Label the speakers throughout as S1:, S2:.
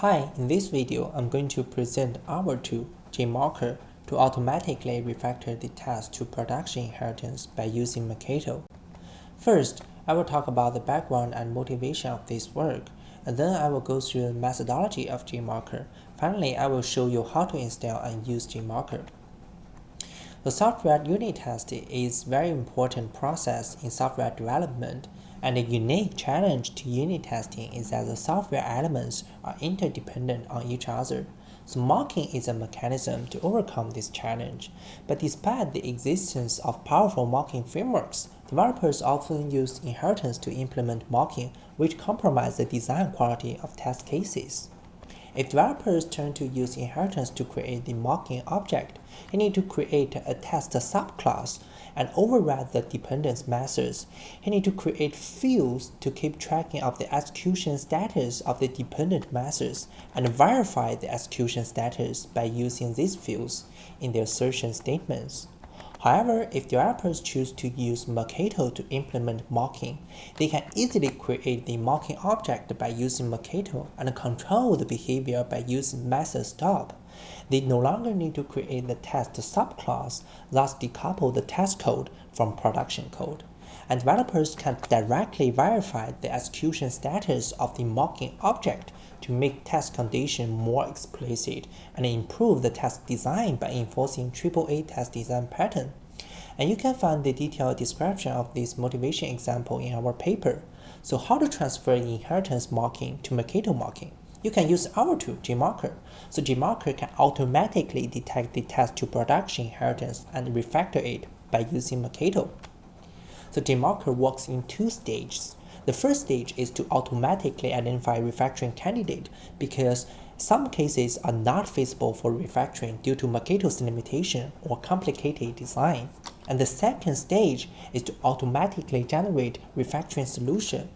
S1: Hi, in this video, I'm going to present our tool, JMocker, to automatically refactor the test to production inheritance by using Mockito. First, I will talk about the background and motivation of this work, and then I will go through the methodology of JMocker. Finally, I will show you how to install and use JMocker. The software unit test is a very important process in software development, and a unique challenge to unit testing is that the software elements are interdependent on each other. So mocking is a mechanism to overcome this challenge. But despite the existence of powerful mocking frameworks, developers often use inheritance to implement mocking, which compromise the design quality of test cases. If developers turn to use inheritance to create the mocking object, they need to create a test subclass and override the dependence methods. They need to create fields to keep track of the execution status of the dependent methods and verify the execution status by using these fields in their assertion statements. However, if developers choose to use Mockito to implement mocking, they can easily create the mocking object by using Mockito and control the behavior by using method stop. They no longer need to create the test subclass, thus decouple the test code from production code. And developers can directly verify the execution status of the mocking object to make test condition more explicit and improve the test design by enforcing AAA test design pattern. And you can find the detailed description of this motivation example in our paper. So how to transfer inheritance mocking to Mockito mocking? You can use our tool, JMocker. So JMocker can automatically detect the test to production inheritance and refactor it by using Mockito. So JMocker works in two stages. The first stage is to automatically identify refactoring candidate because some cases are not feasible for refactoring due to Mockito's limitation or complicated design. And the second stage is to automatically generate refactoring solution.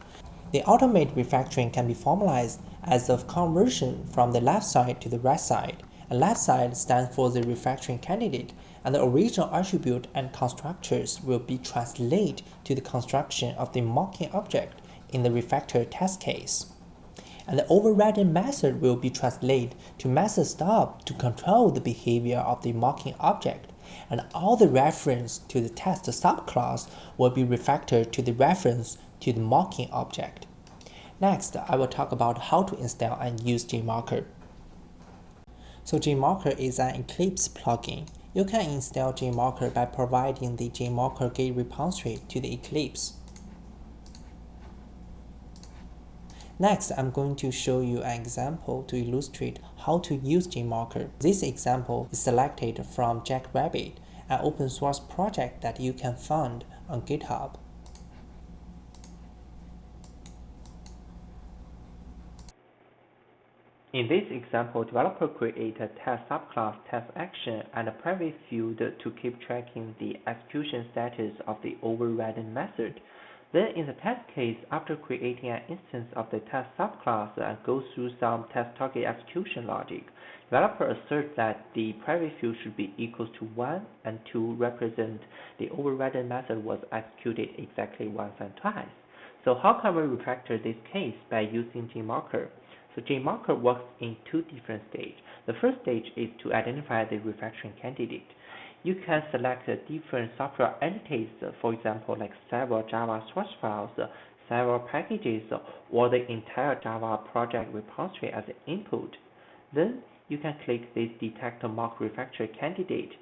S1: The automated refactoring can be formalized as a conversion from the left side to the right side. And left side stands for the refactoring candidate, and the original attribute and constructors will be translated to the construction of the mocking object in the refactor test case. And the overridden method will be translated to method stop to control the behavior of the mocking object. And all the reference to the test subclass will be refactored to the reference to the mocking object. Next, I will talk about how to install and use JMocker. So JMocker is an Eclipse plugin. You can install JMocker by providing the JMocker Git repository to the Eclipse. Next, I'm going to show you an example to illustrate how to use JMocker. This example is selected from Jackrabbit, an open source project that you can find on GitHub. In this example, developer create a test subclass test action and a private field to keep tracking the execution status of the overridden method. Then in the test case, after creating an instance of the test subclass and go through some test target execution logic, developer asserts that the private field should be equals to 1 and 2 represent the overridden method was executed exactly once and twice. So how can we refactor this case by using JMocker? So JMocker works in two different stages. The first stage is to identify the refactoring candidate. You can select different software entities, for example, like several Java source files, several packages, or the entire Java project repository as an input. Then you can click this Detect Mock Refactor Candidate.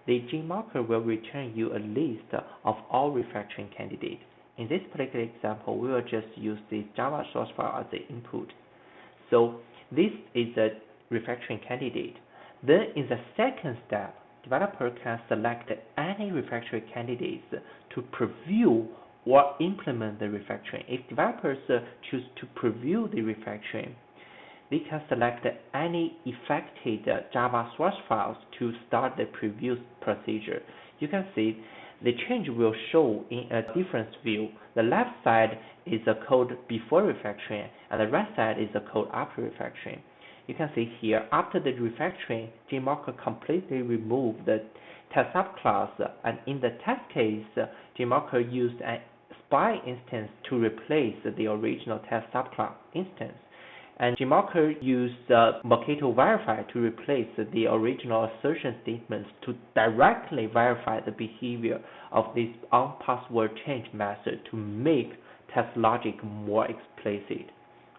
S1: The JMocker will return you a list of all refactoring candidates. In this particular example, we will just use this Java source file as the input. So this is a refactoring candidate. Then in the second step, developer can select any refactoring candidates to preview or implement the refactoring. If developers choose to preview the refactoring, they can select any affected Java source files to start the preview procedure. You can see the change will show in a different view. The left side is the code before refactoring, and the right side is the code after refactoring. You can see here, after the refactoring, JMocker completely removed the test subclass, and in the test case, JMocker used a spy instance to replace the original test subclass instance. And JMocker used Mockito verify to replace the original assertion statements to directly verify the behavior of this on-password change method to make test logic more explicit.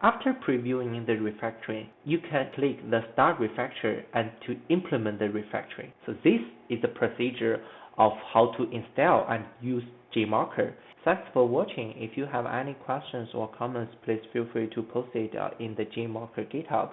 S1: After previewing the refactoring, you can click the Start Refactor and to implement the refactoring. So this is the procedure of how to install and use JMocker. Thanks for watching. If you have any questions or comments, please feel free to post it in the JMocker GitHub.